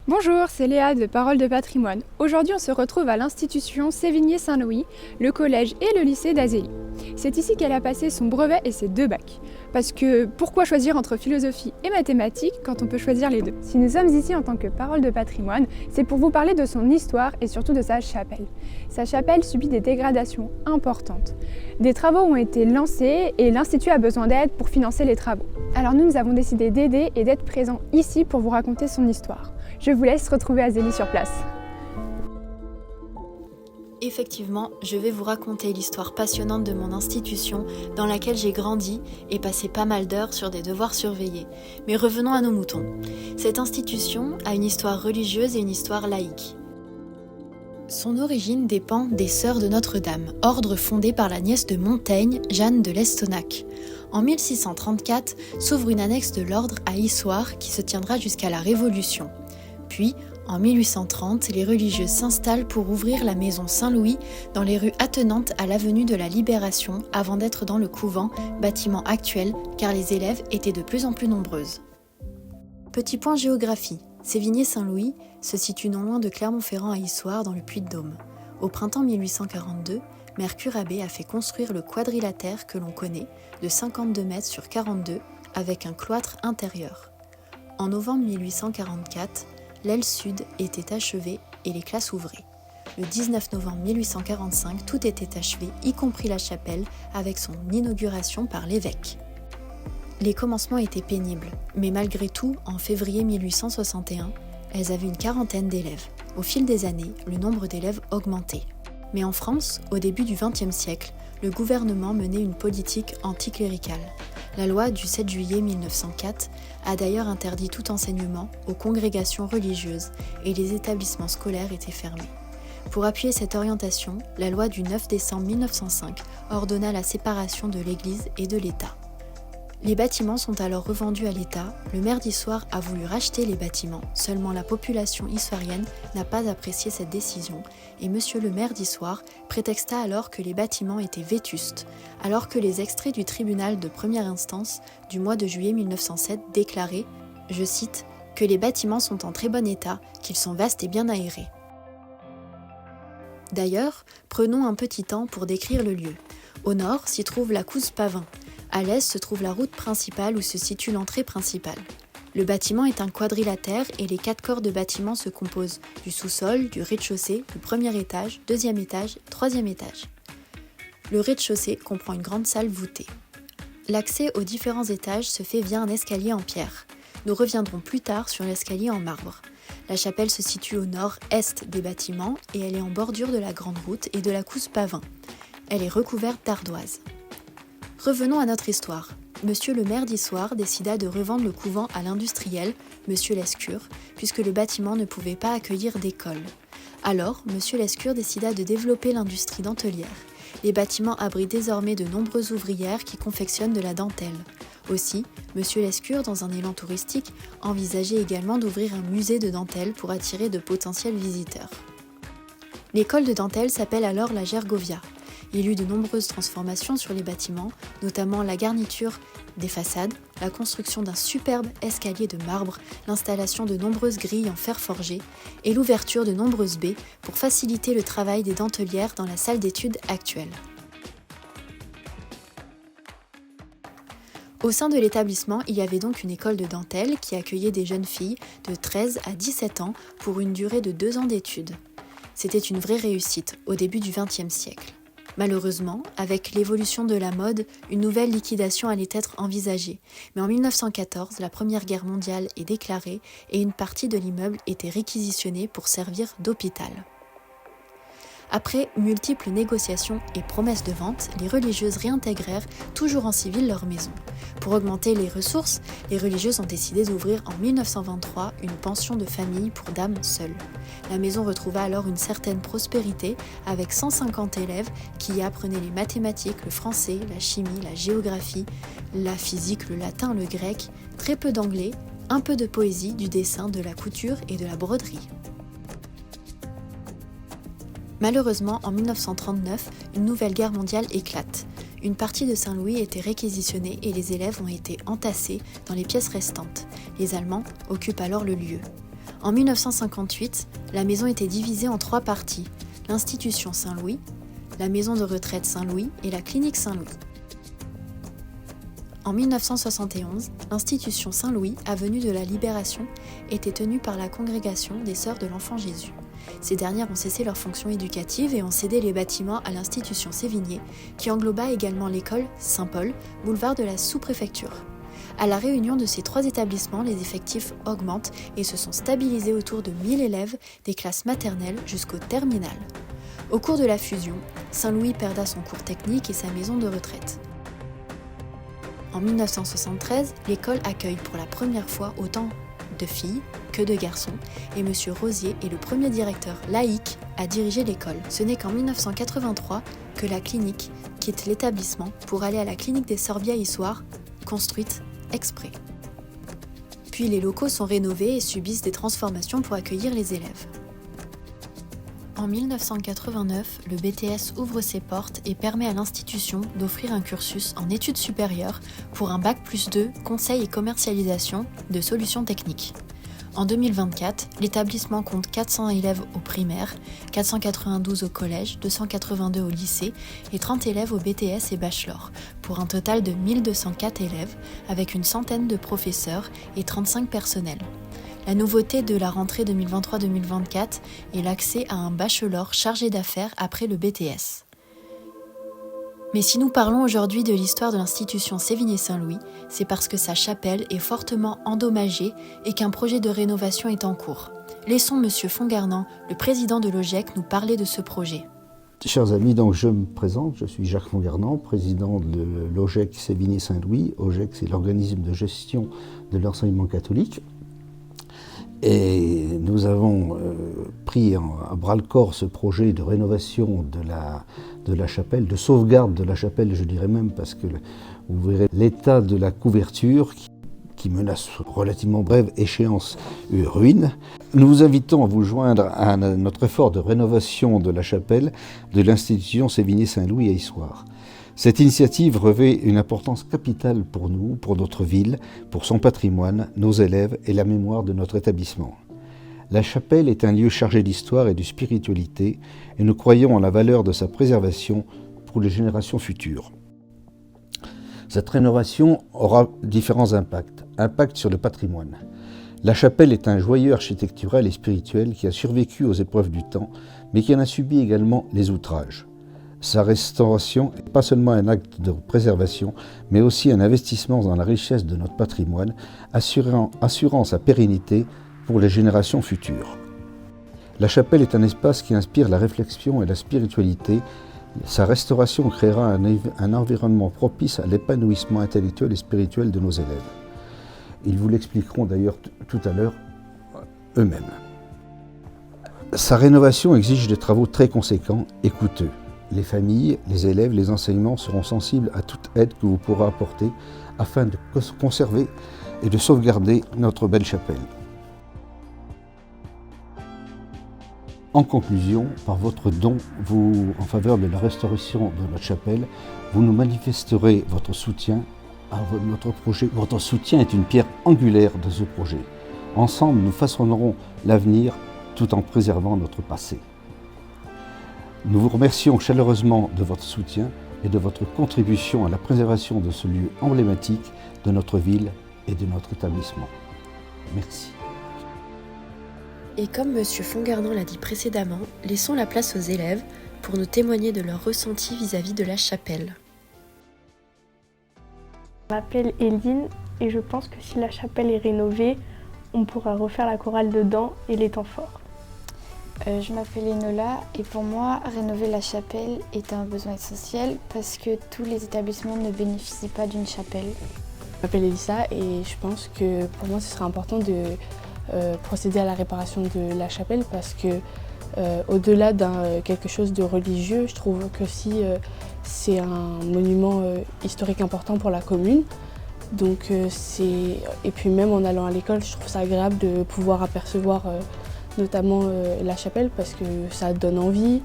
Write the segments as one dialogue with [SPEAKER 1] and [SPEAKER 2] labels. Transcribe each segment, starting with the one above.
[SPEAKER 1] Bonjour, c'est Léa de Parole de Patrimoine. Aujourd'hui, on se retrouve à l'institution Sévigné-Saint-Louis, le collège et le lycée d'Azélie. C'est ici qu'elle a passé son brevet et ses 2 bacs. Parce que pourquoi choisir entre philosophie et mathématiques quand on peut choisir les deux? Si nous sommes ici en tant que Parole de Patrimoine, c'est pour vous parler de son histoire et surtout de sa chapelle. Sa chapelle subit des dégradations importantes. Des travaux ont été lancés et l'Institut a besoin d'aide pour financer les travaux. Alors nous avons décidé d'aider et d'être présents ici pour vous raconter son histoire. Je vous laisse retrouver Azélie sur place.
[SPEAKER 2] Effectivement, je vais vous raconter l'histoire passionnante de mon institution dans laquelle j'ai grandi et passé pas mal d'heures sur des devoirs surveillés. Mais revenons à nos moutons. Cette institution a une histoire religieuse et une histoire laïque. Son origine dépend des Sœurs de Notre-Dame, ordre fondé par la nièce de Montaigne, Jeanne de l'Estonac. En 1634, s'ouvre une annexe de l'ordre à Issoire qui se tiendra jusqu'à la Révolution. Puis, en 1830, les religieuses s'installent pour ouvrir la maison Saint-Louis dans les rues attenantes à l'avenue de la Libération avant d'être dans le couvent, bâtiment actuel, car les élèves étaient de plus en plus nombreuses. Petit point géographie. Sévigné-Saint-Louis se situe non loin de Clermont-Ferrand à Issoire dans le Puy-de-Dôme. Au printemps 1842, Mercure Abbé a fait construire le quadrilatère que l'on connaît, de 52 mètres sur 42, avec un cloître intérieur. En novembre 1844, l'aile sud était achevée et les classes ouvraient. Le 19 novembre 1845, tout était achevé, y compris la chapelle, avec son inauguration par l'évêque. Les commencements étaient pénibles, mais malgré tout, en février 1861, elles avaient une quarantaine d'élèves. Au fil des années, le nombre d'élèves augmentait. Mais en France, au début du XXe siècle, le gouvernement menait une politique anticléricale. La loi du 7 juillet 1904 a d'ailleurs interdit tout enseignement aux congrégations religieuses et les établissements scolaires étaient fermés. Pour appuyer cette orientation, la loi du 9 décembre 1905 ordonna la séparation de l'Église et de l'État. Les bâtiments sont alors revendus à l'État. Le maire d'Issoire a voulu racheter les bâtiments, seulement la population issoirienne n'a pas apprécié cette décision et monsieur le maire d'Issoire prétexta alors que les bâtiments étaient vétustes, alors que les extraits du tribunal de première instance du mois de juillet 1907 déclaraient, je cite, que les bâtiments sont en très bon état, qu'ils sont vastes et bien aérés. D'ailleurs, prenons un petit temps pour décrire le lieu. Au nord s'y trouve la Couze Pavin. À l'est se trouve la route principale où se situe l'entrée principale. Le bâtiment est un quadrilatère et les 4 corps de bâtiment se composent du sous-sol, du rez-de-chaussée, du premier étage, deuxième étage, troisième étage. Le rez-de-chaussée comprend une grande salle voûtée. L'accès aux différents étages se fait via un escalier en pierre. Nous reviendrons plus tard sur l'escalier en marbre. La chapelle se situe au nord-est des bâtiments et elle est en bordure de la grande route et de la Couze Pavin. Elle est recouverte d'ardoises. Revenons à notre histoire. Monsieur le maire d'Issoire décida de revendre le couvent à l'industriel, monsieur Lescure, puisque le bâtiment ne pouvait pas accueillir d'école. Alors, monsieur Lescure décida de développer l'industrie dentelière. Les bâtiments abritent désormais de nombreuses ouvrières qui confectionnent de la dentelle. Aussi, monsieur Lescure, dans un élan touristique, envisageait également d'ouvrir un musée de dentelle pour attirer de potentiels visiteurs. L'école de dentelle s'appelle alors la Gergovia. Il y eut de nombreuses transformations sur les bâtiments, notamment la garniture des façades, la construction d'un superbe escalier de marbre, l'installation de nombreuses grilles en fer forgé et l'ouverture de nombreuses baies pour faciliter le travail des dentelières dans la salle d'études actuelle. Au sein de l'établissement, il y avait donc une école de dentelle qui accueillait des jeunes filles de 13 à 17 ans pour une durée de 2 ans d'études. C'était une vraie réussite au début du XXe siècle. Malheureusement, avec l'évolution de la mode, une nouvelle liquidation allait être envisagée. Mais en 1914, la Première Guerre mondiale est déclarée et une partie de l'immeuble était réquisitionnée pour servir d'hôpital. Après multiples négociations et promesses de vente, les religieuses réintégrèrent, toujours en civil, leur maison. Pour augmenter les ressources, les religieuses ont décidé d'ouvrir en 1923 une pension de famille pour dames seules. La maison retrouva alors une certaine prospérité avec 150 élèves qui y apprenaient les mathématiques, le français, la chimie, la géographie, la physique, le latin, le grec, très peu d'anglais, un peu de poésie, du dessin, de la couture et de la broderie. Malheureusement, en 1939, une nouvelle guerre mondiale éclate. Une partie de Saint-Louis était réquisitionnée et les élèves ont été entassés dans les pièces restantes. Les Allemands occupent alors le lieu. En 1958, la maison était divisée en 3 parties, l'institution Saint-Louis, la maison de retraite Saint-Louis et la clinique Saint-Louis. En 1971, l'institution Saint-Louis, avenue de la Libération, était tenue par la congrégation des Sœurs de l'Enfant Jésus. Ces dernières ont cessé leurs fonctions éducatives et ont cédé les bâtiments à l'institution Sévigné, qui engloba également l'école Saint-Paul, boulevard de la sous-préfecture. À la réunion de ces 3 établissements, les effectifs augmentent et se sont stabilisés autour de 1000 élèves des classes maternelles jusqu'au terminal. Au cours de la fusion, Saint-Louis perda son cours technique et sa maison de retraite. En 1973, l'école accueille pour la première fois autant de filles que de garçons et M. Rosier est le premier directeur laïque à diriger l'école. Ce n'est qu'en 1983 que la clinique quitte l'établissement pour aller à la clinique des Sorbiers-Issoire, construite exprès. Puis les locaux sont rénovés et subissent des transformations pour accueillir les élèves. En 1989, le BTS ouvre ses portes et permet à l'institution d'offrir un cursus en études supérieures pour un Bac+2 conseil et commercialisation de solutions techniques. En 2024, l'établissement compte 400 élèves au primaire, 492 au collège, 282 au lycée et 30 élèves au BTS et bachelor, pour un total de 1204 élèves avec une centaine de professeurs et 35 personnels. La nouveauté de la rentrée 2023-2024 est l'accès à un bachelor chargé d'affaires après le BTS. Mais si nous parlons aujourd'hui de l'histoire de l'institution Sévigné-Saint-Louis, c'est parce que sa chapelle est fortement endommagée et qu'un projet de rénovation est en cours. Laissons M. Fongarnant, le président de l'OGEC, nous parler de ce projet.
[SPEAKER 3] Chers amis, donc je me présente, je suis Jacques Fongarnant, président de l'OGEC Sévigné-Saint-Louis. OGEC, c'est l'organisme de gestion de l'enseignement catholique. Et nous avons pris à bras-le-corps ce projet de rénovation de la chapelle, de sauvegarde de la chapelle, je dirais même, parce que vous verrez l'état de la couverture qui menace relativement brève échéance ruine. Nous vous invitons à vous joindre à notre effort de rénovation de la chapelle de l'institution Sévigné-Saint-Louis à Issoire. Cette initiative revêt une importance capitale pour nous, pour notre ville, pour son patrimoine, nos élèves et la mémoire de notre établissement. La chapelle est un lieu chargé d'histoire et de spiritualité et nous croyons en la valeur de sa préservation pour les générations futures. Cette rénovation aura différents impacts. Impact sur le patrimoine. La chapelle est un joyau architectural et spirituel qui a survécu aux épreuves du temps, mais qui en a subi également les outrages. Sa restauration n'est pas seulement un acte de préservation, mais aussi un investissement dans la richesse de notre patrimoine, assurant sa pérennité pour les générations futures. La chapelle est un espace qui inspire la réflexion et la spiritualité. Sa restauration créera un environnement propice à l'épanouissement intellectuel et spirituel de nos élèves. Ils vous l'expliqueront d'ailleurs tout à l'heure eux-mêmes. Sa rénovation exige des travaux très conséquents et coûteux. Les familles, les élèves, les enseignants seront sensibles à toute aide que vous pourrez apporter afin de conserver et de sauvegarder notre belle chapelle. En conclusion, par votre don en faveur de la restauration de notre chapelle, vous nous manifesterez votre soutien à notre projet. Votre soutien est une pierre angulaire de ce projet. Ensemble, nous façonnerons l'avenir tout en préservant notre passé. Nous vous remercions chaleureusement de votre soutien et de votre contribution à la préservation de ce lieu emblématique de notre ville et de notre établissement. Merci.
[SPEAKER 2] Et comme M. Fongarnant l'a dit précédemment, laissons la place aux élèves pour nous témoigner de leur ressenti vis-à-vis de la chapelle.
[SPEAKER 4] Je m'appelle Eline et je pense que si la chapelle est rénovée, on pourra refaire la chorale dedans et les temps forts.
[SPEAKER 5] Je m'appelle Enola et pour moi, rénover la chapelle est un besoin essentiel parce que tous les établissements ne bénéficient pas d'une chapelle.
[SPEAKER 6] Je m'appelle Elissa et je pense que pour moi, ce serait important de procéder à la réparation de la chapelle parce que au-delà d'un quelque chose de religieux, je trouve que aussi c'est un monument historique important pour la commune. Donc et puis même en allant à l'école, je trouve ça agréable de pouvoir apercevoir notamment la chapelle parce que ça donne envie.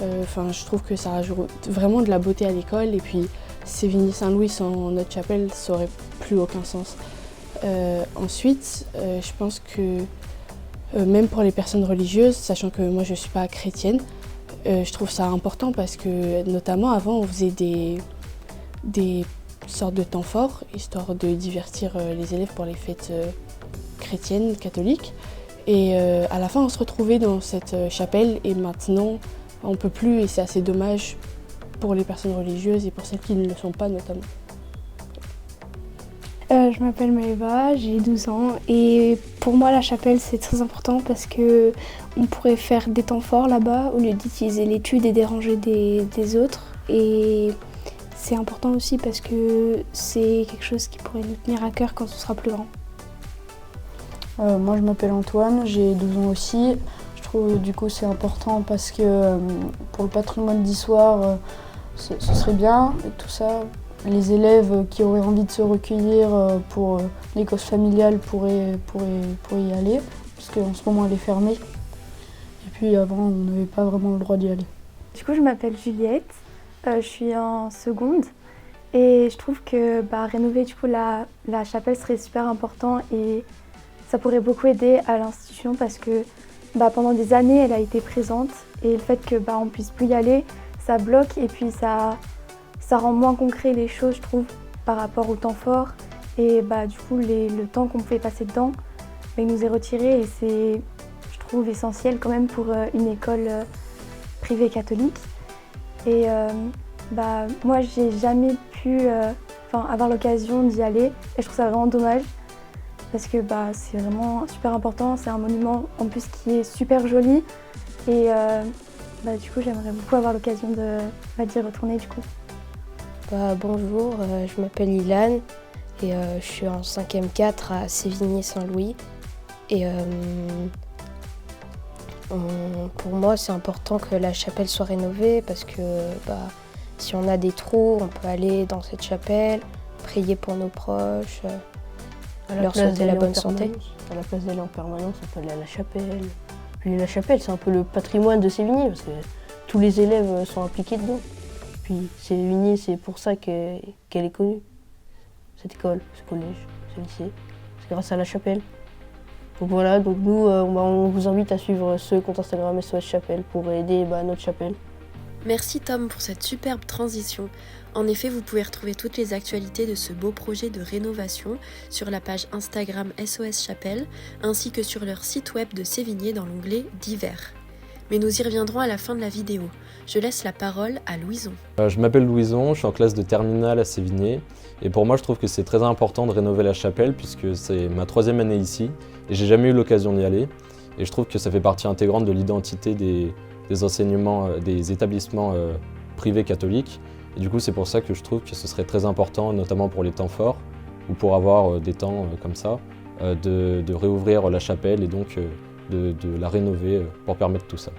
[SPEAKER 6] Je trouve que ça rajoute vraiment de la beauté à l'école et puis Sévigné-Saint-Louis sans notre chapelle, ça aurait plus aucun sens. Ensuite, je pense que même pour les personnes religieuses, sachant que moi je ne suis pas chrétienne. Je trouve ça important parce que notamment avant on faisait des sortes de temps forts, histoire de divertir les élèves pour les fêtes chrétiennes, catholiques. Et à la fin on se retrouvait dans cette chapelle et maintenant on ne peut plus et c'est assez dommage pour les personnes religieuses et pour celles qui ne le sont pas notamment.
[SPEAKER 4] Je m'appelle Maëva, j'ai 12 ans et pour moi la chapelle c'est très important parce que on pourrait faire des temps forts là-bas au lieu d'utiliser l'étude et déranger des autres. Et c'est important aussi parce que c'est quelque chose qui pourrait nous tenir à cœur quand on sera plus grand.
[SPEAKER 7] Moi je m'appelle Antoine, j'ai 12 ans aussi. Je trouve du coup c'est important parce que pour le patrimoine d'histoire ce serait bien et tout ça. Les élèves qui auraient envie de se recueillir pour les causes familiales pourraient y aller, parce qu'en ce moment elle est fermée. Et puis avant on n'avait pas vraiment le droit d'y aller.
[SPEAKER 4] Du coup je m'appelle Juliette, je suis en seconde et je trouve que rénover du coup la chapelle serait super important et ça pourrait beaucoup aider à l'institution parce que pendant des années elle a été présente et le fait que on puisse plus y aller, ça bloque et puis ça rend moins concret les choses, je trouve, par rapport au temps fort. Et du coup, le temps qu'on pouvait passer dedans, il nous est retiré et c'est, je trouve, essentiel quand même pour une école privée catholique. Et moi, j'ai jamais pu avoir l'occasion d'y aller et je trouve ça vraiment dommage parce que c'est vraiment super important. C'est un monument en plus qui est super joli et du coup, j'aimerais beaucoup avoir l'occasion d'y retourner du coup.
[SPEAKER 8] Bonjour, je m'appelle Ilan et je suis en 5e 4 à Sévigné-Saint-Louis. Et pour moi, c'est important que la chapelle soit rénovée parce que si on a des trous, on peut aller dans cette chapelle, prier pour nos proches, leur souhaiter la bonne santé.
[SPEAKER 9] À la place d'aller en permanence, on peut aller à la chapelle. Puis la chapelle, c'est un peu le patrimoine de Sévigné parce que tous les élèves sont impliqués dedans. Puis Sévigné, c'est pour ça qu'elle est connue. Cette école, ce collège, ce lycée, c'est grâce à la chapelle. Donc voilà, donc nous, on vous invite à suivre ce compte Instagram SOS Chapelle pour aider notre chapelle.
[SPEAKER 2] Merci Tom pour cette superbe transition. En effet, vous pouvez retrouver toutes les actualités de ce beau projet de rénovation sur la page Instagram SOS Chapelle ainsi que sur leur site web de Sévigné dans l'onglet Divers. Mais nous y reviendrons à la fin de la vidéo. Je laisse la parole à Louison.
[SPEAKER 10] Je m'appelle Louison, je suis en classe de terminale à Sévigné. Et pour moi, je trouve que c'est très important de rénover la chapelle puisque c'est ma 3e année ici et j'ai jamais eu l'occasion d'y aller. Et je trouve que ça fait partie intégrante de l'identité des enseignements, des établissements privés catholiques. Et du coup, c'est pour ça que je trouve que ce serait très important, notamment pour les temps forts ou pour avoir des temps comme ça, de réouvrir la chapelle et donc de la rénover pour permettre tout ça.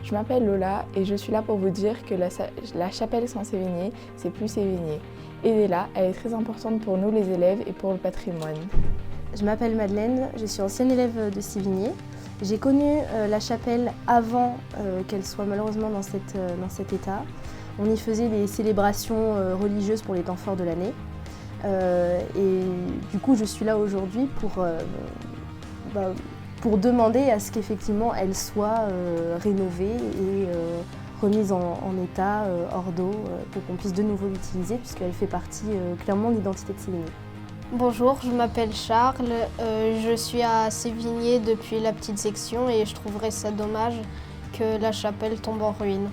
[SPEAKER 11] Je m'appelle Lola et je suis là pour vous dire que la chapelle sans Sévigné, c'est plus Sévigné. Aidez-la, elle est très importante pour nous les élèves et pour le patrimoine.
[SPEAKER 12] Je m'appelle Madeleine, je suis ancienne élève de Sévigné. J'ai connu la chapelle avant qu'elle soit malheureusement dans cet état. On y faisait des célébrations religieuses pour les temps forts de l'année. Et du coup, je suis là aujourd'hui pour demander à ce qu'effectivement elle soit rénovée et remise en état hors d'eau pour qu'on puisse de nouveau l'utiliser puisqu'elle fait partie clairement de l'identité de Sévigné.
[SPEAKER 13] Bonjour, je m'appelle Charles, je suis à Sévigné depuis la petite section et je trouverais ça dommage que la chapelle tombe en ruine.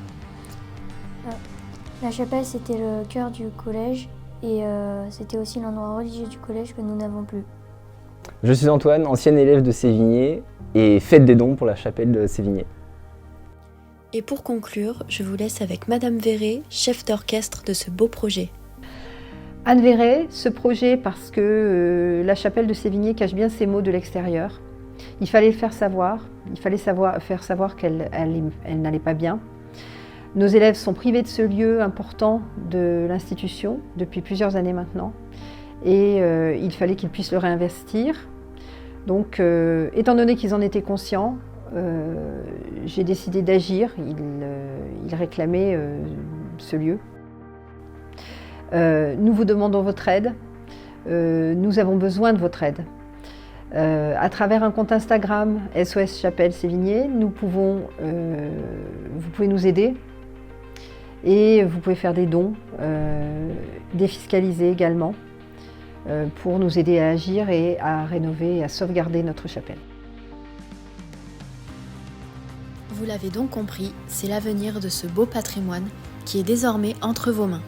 [SPEAKER 14] La chapelle c'était le cœur du collège et c'était aussi l'endroit religieux du collège que nous n'avons plus.
[SPEAKER 15] Je suis Antoine, ancien élève de Sévigné et faites des dons pour la chapelle de Sévigné.
[SPEAKER 2] Et pour conclure, je vous laisse avec Madame Verret, chef d'orchestre de ce beau projet.
[SPEAKER 16] Anne Verret, ce projet parce que la chapelle de Sévigné cache bien ses maux de l'extérieur. Il fallait faire savoir qu'elle n'allait pas bien. Nos élèves sont privés de ce lieu important de l'institution depuis plusieurs années maintenant. Et il fallait qu'ils puissent le réinvestir. Donc, étant donné qu'ils en étaient conscients, j'ai décidé d'agir. Ils réclamaient ce lieu. Nous vous demandons votre aide. Nous avons besoin de votre aide. À travers un compte Instagram SOS Chapelle Sévigné, vous pouvez nous aider et vous pouvez faire des dons, défiscalisés également, pour nous aider à agir et à rénover et à sauvegarder notre chapelle.
[SPEAKER 2] Vous l'avez donc compris, c'est l'avenir de ce beau patrimoine qui est désormais entre vos mains.